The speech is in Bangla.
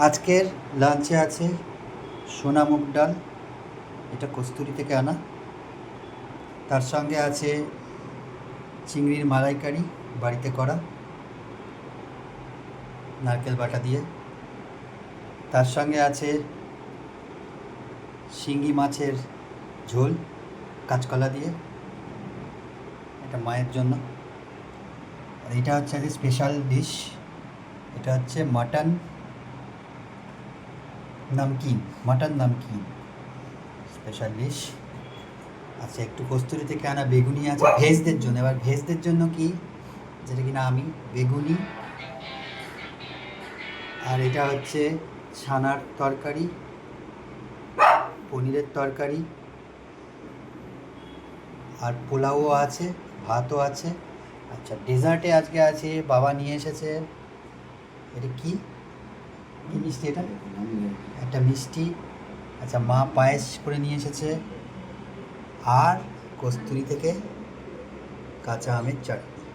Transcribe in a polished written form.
আজকের লাঞ্চে আছে সোনা মুগ ডাল, এটা কস্তুরি থেকে আনা। তার সঙ্গে আছে চিংড়ির মালাইকারি, বাড়িতে করা নারকেল বাটা দিয়ে। তার সঙ্গে আছে শিঙি মাছের ঝোল কাঁচকলা দিয়ে, এটা মায়ের জন্য। আর এটা হচ্ছে আজকে স্পেশাল ডিশ, এটা হচ্ছে মাটন নামকিন স্পেশাল ডিশ। আচ্ছা, একটু কস্তুরি থেকে আনা বেগুনি আছে ভেজদের জন্য। এবার ভেজদের জন্য কি, যেটা কিনা আমি বেগুনি, আর এটা হচ্ছে ছানার তরকারি, পনিরের তরকারি, আর পোলাওও আছে, ভাতও আছে। আচ্ছা, ডেজার্টে আজকে আছে, বাবা নিয়ে এসেছে, এটা কি কি মিষ্টি, এটা একটা মিষ্টি। আচ্ছা, মা পায়েস করে নিয়ে এসেছে, আর কস্তুরি থেকে কাঁচা আমের চাটনি।